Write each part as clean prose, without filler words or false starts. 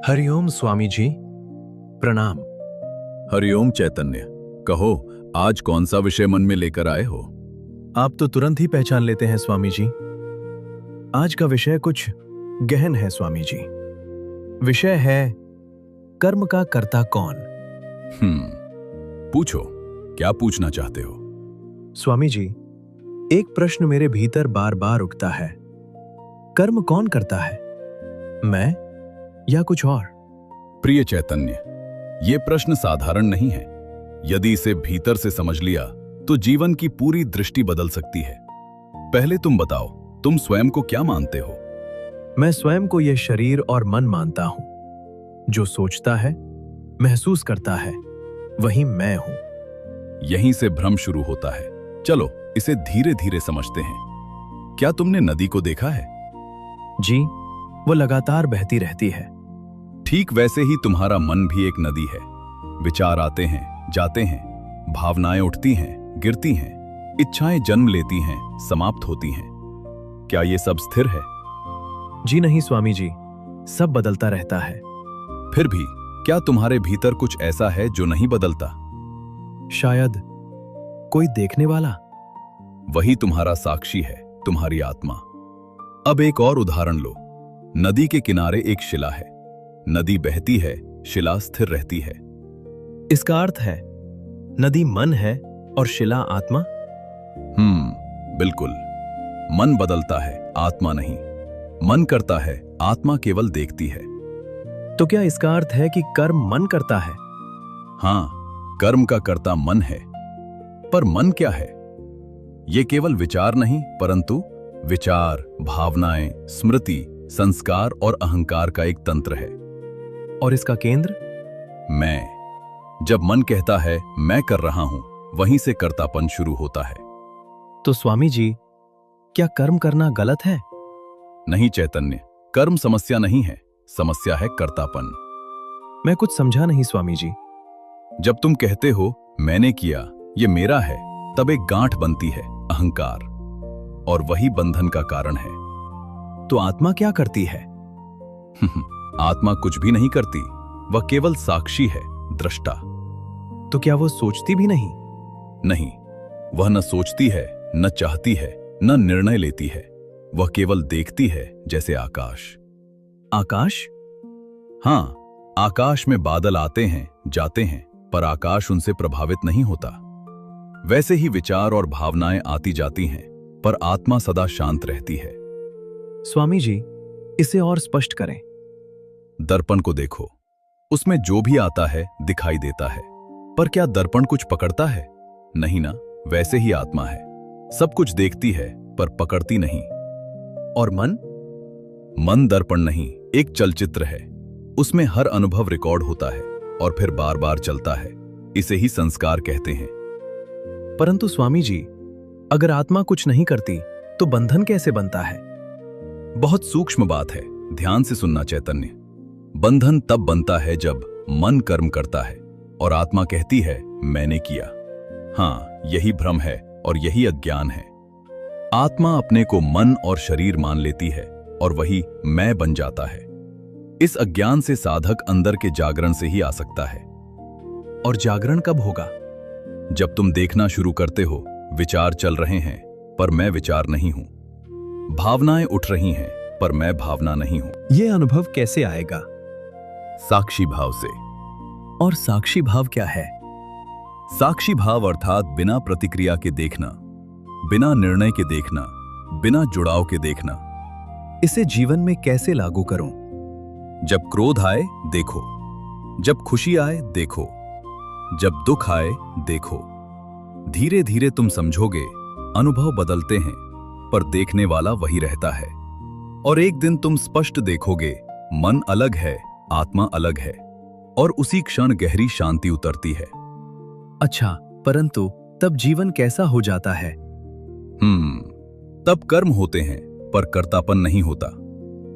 हरिओम स्वामी जी, प्रणाम। हरिओम चैतन्य। कहो, आज कौन सा विषय मन में लेकर आए हो? आप तो तुरंत ही पहचान लेते हैं स्वामी जी। आज का विषय कुछ गहन है स्वामी जी। विषय है कर्म का कर्ता कौन। पूछो, क्या पूछना चाहते हो? स्वामी जी, एक प्रश्न मेरे भीतर बार बार उठता है। कर्म कौन करता है, मैं या कुछ और? प्रिय चैतन्य, ये प्रश्न साधारण नहीं है। यदि इसे भीतर से समझ लिया तो जीवन की पूरी दृष्टि बदल सकती है। पहले तुम बताओ, तुम स्वयं को क्या मानते हो? मैं स्वयं को यह शरीर और मन मानता हूं। जो सोचता है, महसूस करता है, वही मैं हूं। यहीं से भ्रम शुरू होता है। चलो इसे धीरे धीरे समझते हैं। क्या तुमने नदी को देखा है? जी, वो लगातार बहती रहती है। ठीक वैसे ही तुम्हारा मन भी एक नदी है। विचार आते हैं, जाते हैं, भावनाएं उठती हैं, गिरती हैं, इच्छाएं जन्म लेती हैं, समाप्त होती हैं। क्या ये सब स्थिर है? जी नहीं स्वामी जी, सब बदलता रहता है। फिर भी क्या तुम्हारे भीतर कुछ ऐसा है जो नहीं बदलता? शायद कोई देखने वाला। वही तुम्हारा साक्षी है, तुम्हारी आत्मा। अब एक और उदाहरण लो। नदी के किनारे एक शिला है। नदी बहती है, शिला स्थिर रहती है। इसका अर्थ है नदी मन है और शिला आत्मा। बिल्कुल। मन बदलता है, आत्मा नहीं। मन करता है, आत्मा केवल देखती है। तो क्या इसका अर्थ है कि कर्म मन करता है? हाँ, कर्म का कर्ता मन है। पर मन क्या है? ये केवल विचार नहीं, परंतु विचार, भावनाएं, स्मृति, संस्कार और अहंकार का एक तंत्र है। और इसका केंद्र? मैं। जब मन कहता है मैं कर रहा हूं, वहीं से कर्तापन शुरू होता है। तो स्वामी जी, क्या कर्म करना गलत है? नहीं चैतन्य, कर्म समस्या नहीं है, समस्या है कर्तापन। मैं कुछ समझा नहीं स्वामी जी। जब तुम कहते हो मैंने किया, ये मेरा है, तब एक गांठ बनती है, अहंकार, और वही बंधन का कारण है। तो आत्मा क्या करती है? आत्मा कुछ भी नहीं करती, वह केवल साक्षी है, दृष्टा। तो क्या वो सोचती भी नहीं? नहीं, वह न सोचती है, न चाहती है, न निर्णय लेती है। वह केवल देखती है, जैसे आकाश। आकाश? हाँ, आकाश में बादल आते हैं, जाते हैं, पर आकाश उनसे प्रभावित नहीं होता। वैसे ही विचार और भावनाएं आती जाती हैं, पर आत्मा सदा शांत रहती है। स्वामी जी, इसे और स्पष्ट करें। दर्पण को देखो, उसमें जो भी आता है दिखाई देता है, पर क्या दर्पण कुछ पकड़ता है? नहीं ना। वैसे ही आत्मा है, सब कुछ देखती है पर पकड़ती नहीं। और मन? मन दर्पण नहीं, एक चलचित्र है। उसमें हर अनुभव रिकॉर्ड होता है और फिर बार बार चलता है। इसे ही संस्कार कहते हैं। परंतु स्वामी जी, अगर आत्मा कुछ नहीं करती तो बंधन कैसे बनता है? बहुत सूक्ष्म बात है, ध्यान से सुनना चैतन्य। बंधन तब बनता है जब मन कर्म करता है और आत्मा कहती है मैंने किया। हाँ, यही भ्रम है और यही अज्ञान है। आत्मा अपने को मन और शरीर मान लेती है और वही मैं बन जाता है। इस अज्ञान से साधक अंदर के जागरण से ही आ सकता है। और जागरण कब होगा? जब तुम देखना शुरू करते हो, विचार चल रहे हैं पर मैं विचार नहीं हूं। भावनाएं उठ रही हैं पर मैं भावना नहीं हूं। यह अनुभव कैसे आएगा? साक्षी भाव से। और साक्षी भाव क्या है? साक्षी भाव अर्थात बिना प्रतिक्रिया के देखना, बिना निर्णय के देखना, बिना जुड़ाव के देखना। इसे जीवन में कैसे लागू करूं? जब क्रोध आए देखो, जब खुशी आए देखो, जब दुख आए देखो। धीरे धीरे तुम समझोगे, अनुभव बदलते हैं पर देखने वाला वही रहता है। और एक दिन तुम स्पष्ट देखोगे, मन अलग है, आत्मा अलग है, और उसी क्षण गहरी शांति उतरती है। अच्छा, परंतु तब जीवन कैसा हो जाता है? तब कर्म होते हैं पर कर्तापन नहीं होता।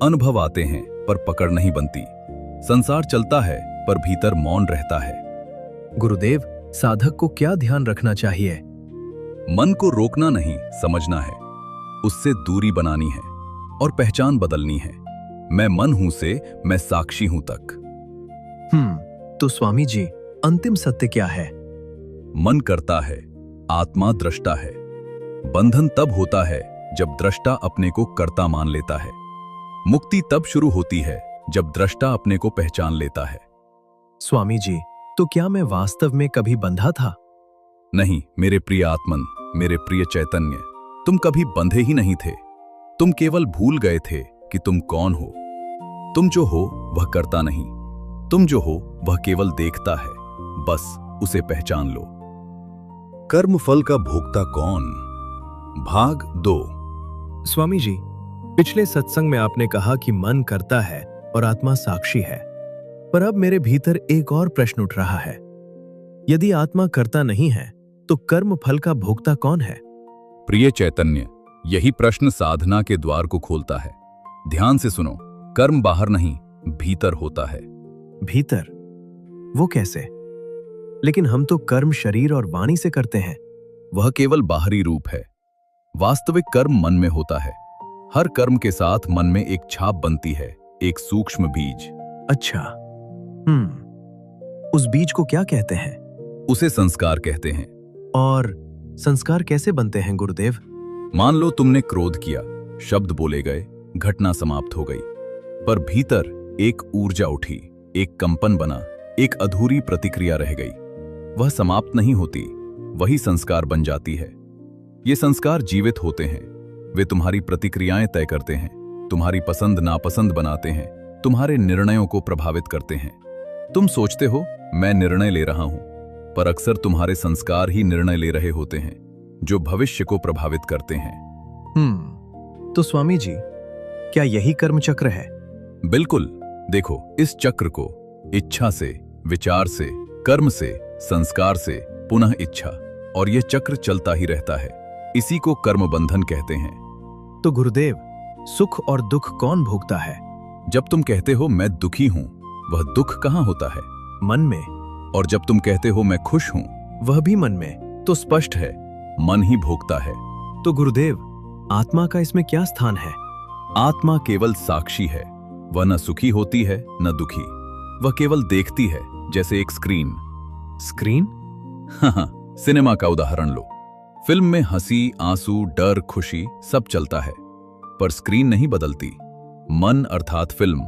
अनुभव आते हैं पर पकड़ नहीं बनती। संसार चलता है पर भीतर मौन रहता है। गुरुदेव, साधक को क्या ध्यान रखना चाहिए? मन को रोकना नहीं, समझना है। उससे दूरी बनानी है और पहचान बदलनी है। मैं मन हूं से मैं साक्षी हूं तक। तो स्वामी जी, अंतिम सत्य क्या है? मन करता है, आत्मा दृष्टा है। बंधन तब होता है जब दृष्टा अपने को कर्ता मान लेता है। मुक्ति तब शुरू होती है जब दृष्टा अपने को पहचान लेता है। स्वामी जी, तो क्या मैं वास्तव में कभी बंधा था? नहीं मेरे प्रिय आत्मन, मेरे प्रिय चैतन्य, तुम कभी बंधे ही नहीं थे। तुम केवल भूल गए थे कि तुम कौन हो। तुम जो हो वह करता नहीं, तुम जो हो वह केवल देखता है। बस उसे पहचान लो। कर्म फल का भोक्ता कौन? भाग 2। स्वामी जी, पिछले सत्संग में आपने कहा कि मन करता है और आत्मा साक्षी है, पर अब मेरे भीतर एक और प्रश्न उठ रहा है। यदि आत्मा करता नहीं है तो कर्म फल का भोक्ता कौन है? प्रिय चैतन्य, यही प्रश्न साधना के द्वार को खोलता है। ध्यान से सुनो, कर्म बाहर नहीं, भीतर होता है। भीतर? वो कैसे? लेकिन हम तो कर्म शरीर और वाणी से करते हैं। वह केवल बाहरी रूप है। वास्तविक कर्म मन में होता है। हर कर्म के साथ मन में एक छाप बनती है, एक सूक्ष्म बीज। अच्छा, उस बीज को क्या कहते हैं? उसे संस्कार कहते हैं। और संस्कार कैसे बनते हैं गुरुदेव? मान लो तुमने क्रोध किया, शब्द बोले गए, घटना समाप्त हो गई, पर भीतर एक ऊर्जा उठी, एक कंपन बना, एक अधूरी प्रतिक्रिया रह गई। वह समाप्त नहीं होती, वही संस्कार बन जाती है। ये संस्कार जीवित होते हैं। वे तुम्हारी प्रतिक्रियाएं तय करते हैं, तुम्हारी पसंद नापसंद बनाते हैं, तुम्हारे निर्णयों को प्रभावित करते हैं। तुम सोचते हो मैं निर्णय ले रहा हूं, पर अक्सर तुम्हारे संस्कार ही निर्णय ले रहे होते हैं, जो भविष्य को प्रभावित करते हैं। तो स्वामी जी, क्या यही कर्म चक्र है? बिल्कुल। देखो, इस चक्र को इच्छा से, विचार से, कर्म से, संस्कार से, पुनः इच्छा, और यह चक्र चलता ही रहता है। इसी को कर्म बंधन कहते हैं। तो गुरुदेव, सुख और दुख कौन भोगता है? जब तुम कहते हो मैं दुखी हूं, वह दुख कहां होता है? मन में। और जब तुम कहते हो मैं खुश हूं, वह भी मन में। तो स्पष्ट है, मन ही भोगता है। तो गुरुदेव, आत्मा का इसमें क्या स्थान है? आत्मा केवल साक्षी है। वह न सुखी होती है न दुखी। वह केवल देखती है, जैसे एक स्क्रीन। स्क्रीन? हाँ, सिनेमा का उदाहरण लो। फिल्म में हंसी, आंसू, डर, खुशी सब चलता है, पर स्क्रीन नहीं बदलती। मन अर्थात फिल्म,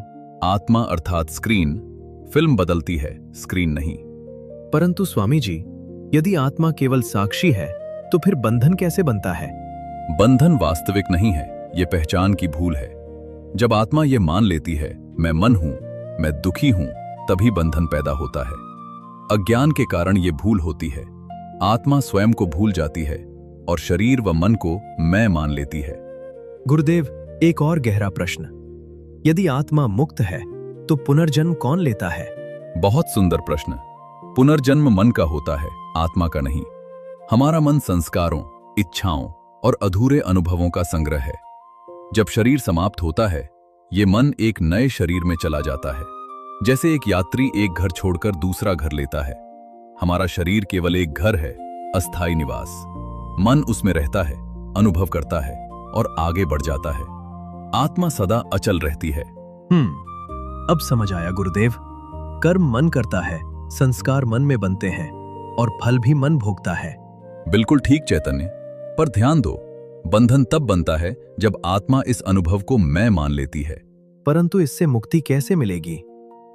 आत्मा अर्थात स्क्रीन। फिल्म बदलती है, स्क्रीन नहीं। परंतु स्वामी जी, यदि आत्मा केवल साक्षी है तो फिर बंधन कैसे बनता है? बंधन वास्तविक नहीं है, यह पहचान की भूल है। जब आत्मा यह मान लेती है मैं मन हूं, मैं दुखी हूं, तभी बंधन पैदा होता है। अज्ञान के कारण यह भूल होती है। आत्मा स्वयं को भूल जाती है और शरीर व मन को मैं मान लेती है। गुरुदेव, एक और गहरा प्रश्न। यदि आत्मा मुक्त है तो पुनर्जन्म कौन लेता है? बहुत सुंदर प्रश्न। पुनर्जन्म मन का होता है, आत्मा का नहीं। हमारा मन संस्कारों, इच्छाओं और अधूरे अनुभवों का संग्रह है। जब शरीर समाप्त होता है, ये मन एक नए शरीर में चला जाता है। जैसे एक यात्री एक घर छोड़कर दूसरा घर लेता है। हमारा शरीर केवल एक घर है, अस्थायी निवास। मन उसमें रहता है, अनुभव करता है और आगे बढ़ जाता है। आत्मा सदा अचल रहती है। अब समझ आया गुरुदेव। कर्म मन करता है, संस्कार मन में बनते हैं और फल भी मन भोगता है। बिल्कुल ठीक चैतन्य, पर ध्यान दो, बंधन तब बनता है जब आत्मा इस अनुभव को मैं मान लेती है। परंतु इससे मुक्ति कैसे मिलेगी?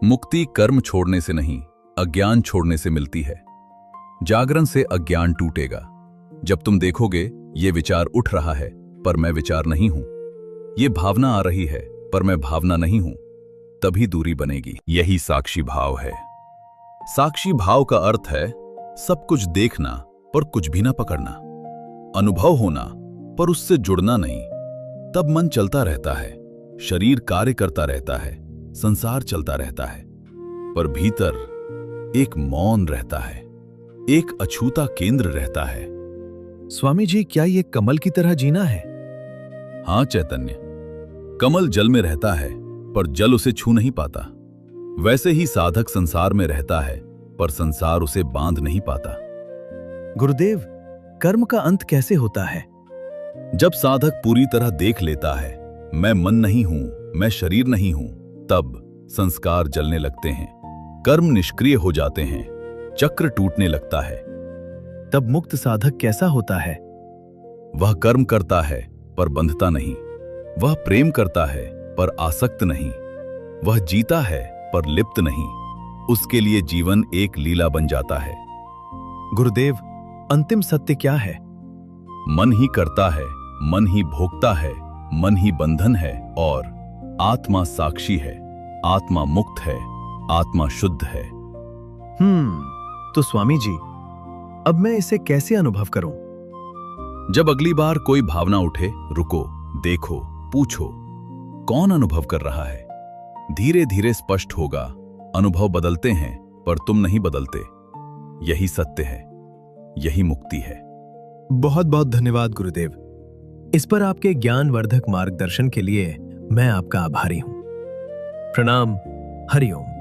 मुक्ति कर्म छोड़ने से नहीं, अज्ञान छोड़ने से मिलती है। जागरण से अज्ञान टूटेगा। जब तुम देखोगे ये विचार उठ रहा है पर मैं विचार नहीं हूं, ये भावना आ रही है पर मैं भावना नहीं हूं, तभी दूरी बनेगी। यही साक्षी भाव है। साक्षी भाव का अर्थ है सब कुछ देखना पर कुछ भी ना पकड़ना, अनुभव होना पर उससे जुड़ना नहीं। तब मन चलता रहता है, शरीर कार्य करता रहता है, संसार चलता रहता है, पर भीतर एक मौन रहता है, एक अछूता केंद्र रहता है। स्वामी जी, क्या ये कमल की तरह जीना है? हाँ चैतन्य, कमल जल में रहता है पर जल उसे छू नहीं पाता। वैसे ही साधक संसार में रहता है पर संसार उसे बांध नहीं पाता। गुरुदेव, कर्म का अंत कैसे होता है? जब साधक पूरी तरह देख लेता है मैं मन नहीं हूं, मैं शरीर नहीं हूं, तब संस्कार जलने लगते हैं। कर्म निष्क्रिय हो जाते हैं, चक्र टूटने लगता है। तब मुक्त साधक कैसा होता है? वह कर्म करता है पर बंधता नहीं, वह प्रेम करता है पर आसक्त नहीं, वह जीता है पर लिप्त नहीं, उसके लिए जीवन एक लीला बन जाता है। गुरुदेव, अंतिम सत्य क्या है? मन ही करता है, मन ही भोगता है, मन ही बंधन है और आत्मा साक्षी है, आत्मा मुक्त है, आत्मा शुद्ध है। तो स्वामी जी, अब मैं इसे कैसे अनुभव करूं? जब अगली बार कोई भावना उठे, रुको, देखो, पूछो, कौन अनुभव कर रहा है? धीरे धीरे स्पष्ट होगा। अनुभव बदलते हैं पर तुम नहीं बदलते। यही सत्य है, यही मुक्ति है। बहुत बहुत धन्यवाद गुरुदेव। इस पर आपके ज्ञानवर्धक मार्गदर्शन के लिए मैं आपका आभारी हूं। प्रणाम। हरिओम।